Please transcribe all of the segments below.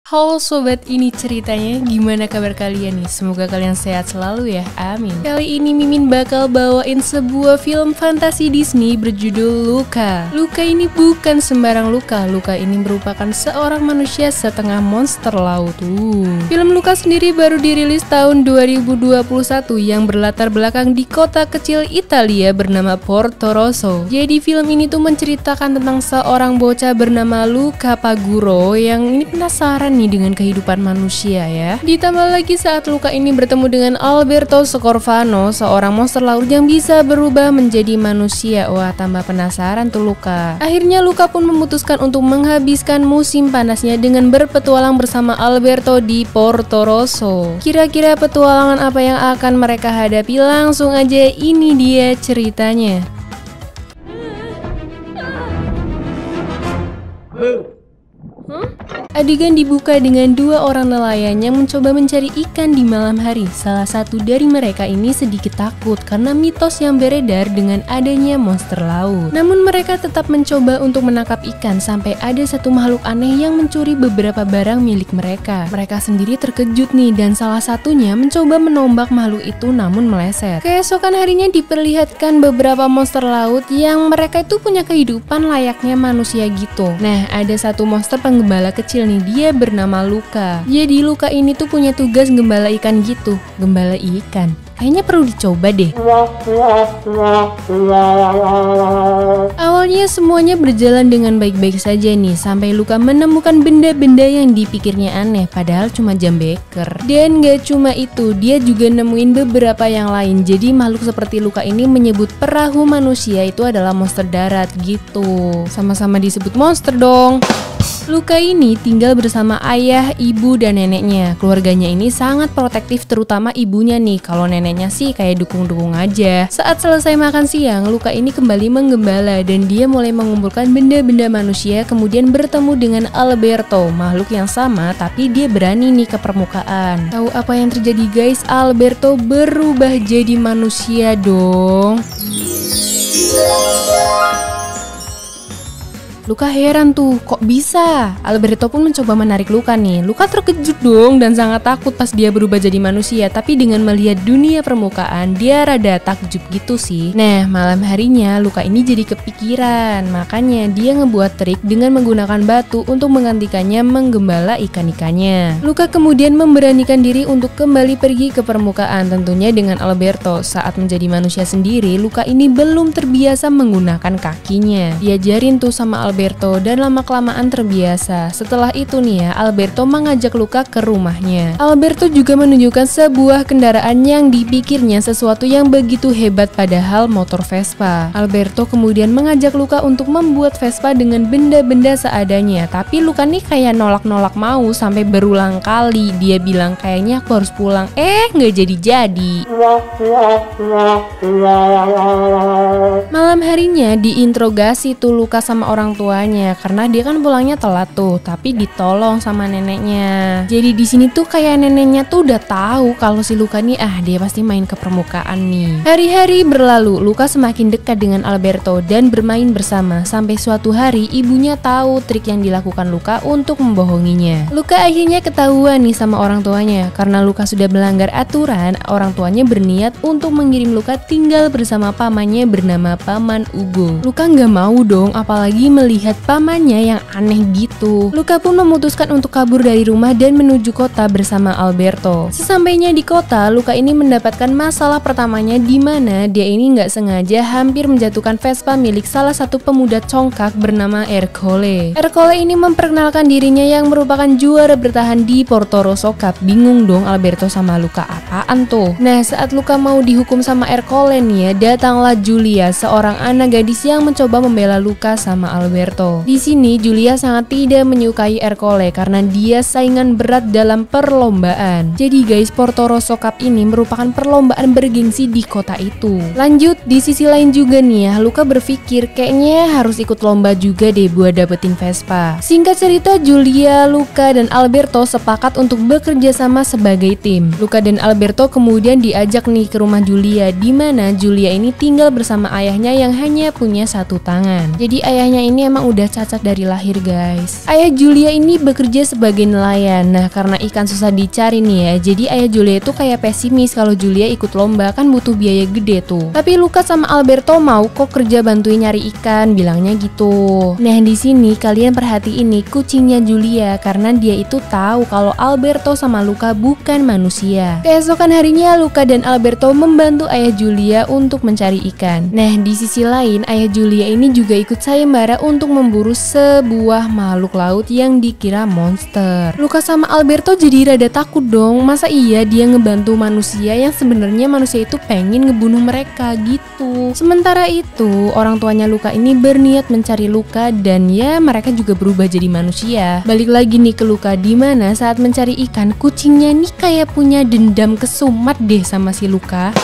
Halo sobat, ini ceritanya. Gimana kabar kalian nih? Semoga kalian sehat selalu ya, amin. Kali ini Mimin bakal bawain sebuah film fantasi Disney berjudul Luca. Luca ini bukan sembarang Luca. Luca ini merupakan seorang manusia setengah monster laut. Film Luca sendiri baru dirilis tahun 2021 yang berlatar belakang di kota kecil Italia bernama Porto Rosso. Jadi film ini tuh menceritakan tentang seorang bocah bernama Luca Paguro yang ini penasaran nih dengan kehidupan manusia ya. Ditambah lagi saat Luca ini bertemu dengan Alberto Scorfano, seorang monster laut yang bisa berubah menjadi manusia. Wah, tambah penasaran tuh Luca. Akhirnya Luca pun memutuskan untuk menghabiskan musim panasnya dengan berpetualang bersama Alberto di Porto Rosso. Kira-kira petualangan apa yang akan mereka hadapi? Langsung aja, ini dia ceritanya. Adegan dibuka dengan dua orang nelayan yang mencoba mencari ikan di malam hari. Salah satu dari mereka ini sedikit takut karena mitos yang beredar dengan adanya monster laut. Namun mereka tetap mencoba untuk menangkap ikan sampai ada satu makhluk aneh yang mencuri beberapa barang milik mereka. Mereka sendiri terkejut nih dan salah satunya mencoba menombak makhluk itu namun meleset. Keesokan harinya diperlihatkan beberapa monster laut yang mereka itu punya kehidupan layaknya manusia gitu. Nah, ada satu monster penggembala kecil nih, dia bernama Luca. Jadi Luca ini tuh punya tugas gembala ikan gitu. Gembala ikan kayaknya perlu dicoba deh. Awalnya semuanya berjalan dengan baik-baik saja nih, sampai Luca menemukan benda-benda yang dipikirnya aneh, padahal cuma jam beker. Dan gak cuma itu, dia juga nemuin beberapa yang lain. Jadi makhluk seperti Luca ini menyebut perahu manusia itu adalah monster darat gitu. Sama-sama disebut monster dong. Luca ini tinggal bersama ayah, ibu, dan neneknya. Keluarganya ini sangat protektif, terutama ibunya nih. Kalau neneknya sih kayak dukung-dukung aja. Saat selesai makan siang, Luca ini kembali menggembala dan dia mulai mengumpulkan benda-benda manusia, kemudian bertemu dengan Alberto, makhluk yang sama tapi dia berani nih ke permukaan. Tahu apa yang terjadi guys? Alberto berubah jadi manusia dong. Luca heran tuh, kok bisa? Alberto pun mencoba menarik Luca nih. Luca terkejut dong dan sangat takut pas dia berubah jadi manusia. Tapi dengan melihat dunia permukaan, dia rada takjub gitu sih. Nah, malam harinya Luca ini jadi kepikiran. Makanya dia ngebuat trik dengan menggunakan batu untuk menggantikannya menggembala ikan-ikannya. Luca kemudian memberanikan diri untuk kembali pergi ke permukaan, tentunya dengan Alberto. Saat menjadi manusia sendiri, Luca ini belum terbiasa menggunakan kakinya. Diajarin tuh sama Alberto dan lama-kelamaan terbiasa. Setelah itu nih ya, Alberto mengajak Luca ke rumahnya. Alberto juga menunjukkan sebuah kendaraan yang dipikirnya sesuatu yang begitu hebat, padahal motor Vespa. Alberto kemudian mengajak Luca untuk membuat Vespa dengan benda-benda seadanya. Tapi Luca nih kayak nolak-nolak mau sampai berulang kali. Dia bilang kayaknya aku harus pulang. Nggak jadi-jadi. Malam harinya diinterogasi tuh Luca sama orang tuanya karena dia kan pulangnya telat tuh, tapi ditolong sama neneknya. Jadi di sini tuh kayak neneknya tuh udah tahu kalau si Luca nih dia pasti main ke permukaan nih. Hari-hari berlalu, Luca semakin dekat dengan Alberto dan bermain bersama sampai suatu hari ibunya tahu trik yang dilakukan Luca untuk membohonginya. Luca akhirnya ketahuan nih sama orang tuanya. Karena Luca sudah melanggar aturan, orang tuanya berniat untuk mengirim Luca tinggal bersama pamannya bernama Paman Ugo. Luca nggak mau dong, apalagi melihat pamannya yang aneh gitu. Luca pun memutuskan untuk kabur dari rumah dan menuju kota bersama Alberto. Sesampainya di kota, Luca ini mendapatkan masalah pertamanya di mana dia ini nggak sengaja hampir menjatuhkan Vespa milik salah satu pemuda congkak bernama Ercole. Ercole ini memperkenalkan dirinya yang merupakan juara bertahan di Porto Rosso Cup. Bingung dong Alberto sama Luca, apaan tuh? Nah, saat Luca mau dihukum sama Ercole nih ya, datanglah Julia, seorang anak gadis yang mencoba membela Luca sama Alberto. Di sini Julia sangat tidak menyukai Ercole karena dia saingan berat dalam perlombaan. Jadi guys, Porto Rosso Cup ini merupakan perlombaan bergengsi di kota itu. Lanjut, di sisi lain juga nih ya, Luca berpikir kayaknya harus ikut lomba juga deh buat dapetin Vespa. Singkat cerita, Julia, Luca, dan Alberto sepakat untuk bekerja sama sebagai tim. Luca dan Alberto kemudian diajak nih ke rumah Julia, di mana Julia ini tinggal bersama ayahnya yang hanya punya satu tangan. Jadi ayahnya ini emang udah cacat dari lahir guys. Ayah Julia ini bekerja sebagai nelayan. Nah karena ikan susah dicari nih ya, jadi ayah Julia itu kayak pesimis kalau Julia ikut lomba, kan butuh biaya gede tuh. Tapi Luca sama Alberto mau kok kerja bantuin nyari ikan, bilangnya gitu. Nah di sini kalian perhatiin nih kucingnya Julia, karena dia itu tahu kalau Alberto sama Luca bukan manusia. Keesokan harinya Luca dan Alberto membantu ayah Julia untuk mencari ikan. Nah di sisi lain ayah Julia ini juga ikut sayembara untuk memburu sebuah makhluk laut yang dikira monster. Luca sama Alberto jadi rada takut dong, masa iya dia ngebantu manusia yang sebenarnya manusia itu pengen ngebunuh mereka gitu. Sementara itu orang tuanya Luca ini berniat mencari Luca dan ya mereka juga berubah jadi manusia. Balik lagi nih ke Luca, dimana saat mencari ikan kucingnya nih kayak punya dendam kesumat deh sama si Luca.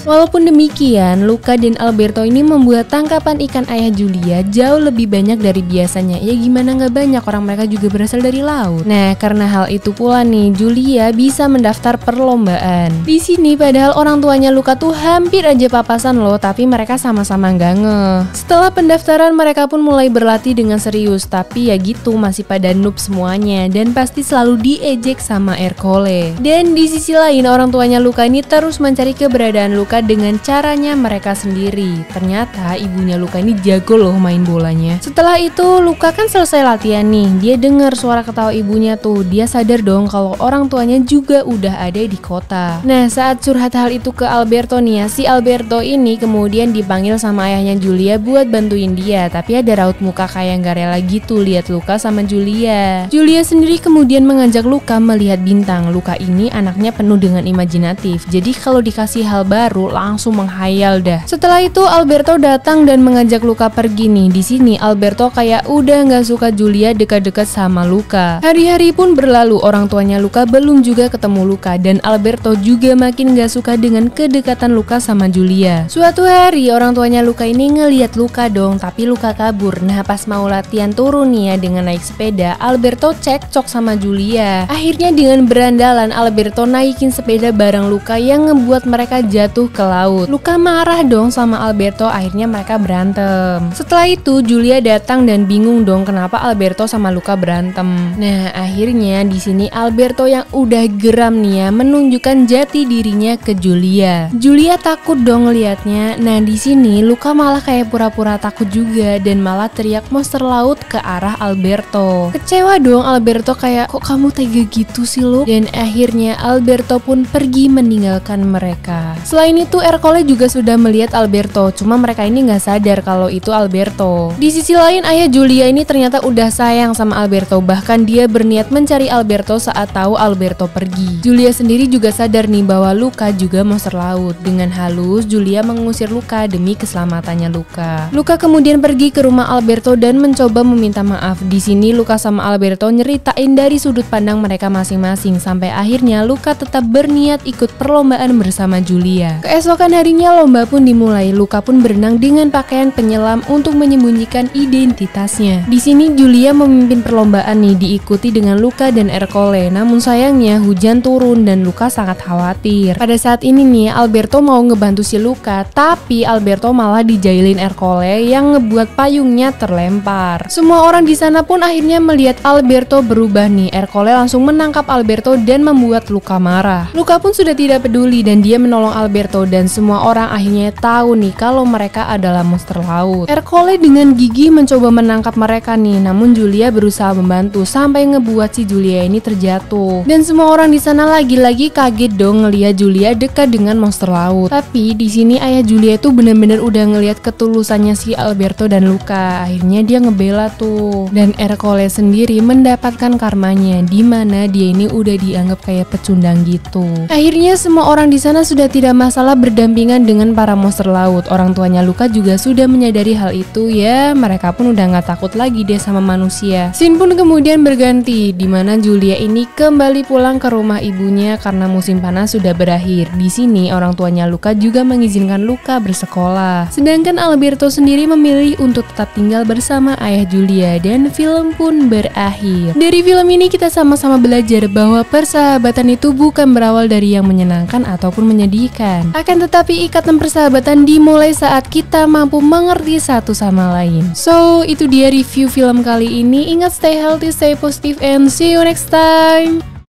Walaupun demikian, Luca dan Alberto ini membuat tangkapan ikan ayah Julia jauh lebih banyak dari biasanya. Ya gimana nggak banyak, orang mereka juga berasal dari laut. Nah karena hal itu pula nih, Julia bisa mendaftar perlombaan. Di sini padahal orang tuanya Luca tuh hampir aja papasan loh, tapi mereka sama-sama nggak ngeh. Setelah pendaftaran mereka pun mulai berlatih dengan serius, tapi ya gitu masih pada noob semuanya dan pasti selalu diejek sama Ercole. Dan di sisi lain orang tuanya Luca ini terus mencari keberadaan Luca dengan caranya mereka sendiri. Ternyata ibunya Luca ini jago loh main bolanya. Setelah itu Luca kan selesai latihan nih, dia dengar suara ketawa ibunya tuh. Dia sadar dong kalau orang tuanya juga udah ada di kota. Nah saat curhat hal itu ke Alberto nih ya, si Alberto ini kemudian dipanggil sama ayahnya Julia buat bantuin dia. Tapi ada raut muka kayak gak rela gitu lihat Luca sama Julia. Julia sendiri kemudian mengajak Luca melihat bintang. Luca ini anaknya penuh dengan imajinatif, jadi kalau dikasih hal baru langsung menghayal dah. Setelah itu Alberto datang dan mengajak Luca pergi nih. Di sini Alberto kayak udah nggak suka Julia dekat-dekat sama Luca. Hari-hari pun berlalu, orang tuanya Luca belum juga ketemu Luca dan Alberto juga makin nggak suka dengan kedekatan Luca sama Julia. Suatu hari orang tuanya Luca ini ngeliat Luca dong, tapi Luca kabur. Nah pas mau latihan turun nih ya dengan naik sepeda, Alberto cekcok sama Julia. Akhirnya dengan berandalan Alberto naikin sepeda bareng Luca yang ngebuat mereka jatuh ke laut. Luca marah dong sama Alberto, akhirnya mereka berantem. Setelah itu Julia datang dan bingung dong kenapa Alberto sama Luca berantem. Nah akhirnya di sini Alberto yang udah geram nih ya menunjukkan jati dirinya ke Julia. Julia takut dong ngeliatnya. Nah di sini Luca malah kayak pura-pura takut juga dan malah teriak monster laut ke arah Alberto. Kecewa dong Alberto kayak kok kamu tega gitu sih lo. Dan akhirnya Alberto pun pergi meninggalkan mereka. Selain itu Ercole juga sudah melihat Alberto, cuma mereka ini nggak sadar kalau itu Alberto. Di sisi lain ayah Julia ini ternyata udah sayang sama Alberto, bahkan dia berniat mencari Alberto saat tahu Alberto pergi. Julia sendiri juga sadar nih bahwa Luca juga monster laut. Dengan halus Julia mengusir Luca demi keselamatannya Luca. Luca kemudian pergi ke rumah Alberto dan mencoba meminta maaf. Di sini Luca sama Alberto nyeritain dari sudut pandang mereka masing-masing sampai akhirnya Luca tetap berniat ikut perlombaan bersama Julia. Keesokan harinya lomba pun dimulai. Luca pun berenang dengan pakaian penyelam untuk menyembunyikan identitasnya. Di sini Julia memimpin perlombaan nih, diikuti dengan Luca dan Ercole. Namun sayangnya hujan turun dan Luca sangat khawatir. Pada saat ini nih Alberto mau ngebantu si Luca, tapi Alberto malah dijailin Ercole yang ngebuat payungnya terlempar. Semua orang di sana pun akhirnya melihat Alberto berubah nih. Ercole langsung menangkap Alberto dan membuat Luca marah. Luca pun sudah tidak peduli dan dia menolong Alberto dan semua orang akhirnya tahu nih kalau mereka adalah monster laut. Ercole dengan gigih mencoba menangkap mereka nih, namun Julia berusaha membantu sampai ngebuat si Julia ini terjatuh. Dan semua orang di sana lagi-lagi kaget dong ngelihat Julia dekat dengan monster laut. Tapi di sini ayah Julia itu benar-benar udah ngelihat ketulusannya si Alberto dan Luca. Akhirnya dia ngebela tuh. Dan Ercole sendiri mendapatkan karmanya, di mana dia ini udah dianggap kayak pecundang gitu. Akhirnya semua orang di sana sudah tidak masalah berdampingan dengan para monster laut. Orang tuanya Luca juga sudah menyadari hal itu ya, mereka pun udah gak takut lagi deh sama manusia. Scene pun kemudian berganti, dimana Julia ini kembali pulang ke rumah ibunya karena musim panas sudah berakhir. Di sini orang tuanya Luca juga mengizinkan Luca bersekolah. Sedangkan Alberto sendiri memilih untuk tetap tinggal bersama ayah Julia dan film pun berakhir. Dari film ini kita sama-sama belajar bahwa persahabatan itu bukan berawal dari yang menyenangkan ataupun menyedihkan. Akan tetapi ikatan persahabatan dimulai saat kita mampu mengerti satu sama lain. So, itu dia review film kali ini. Ingat stay healthy, stay positive, and see you next time.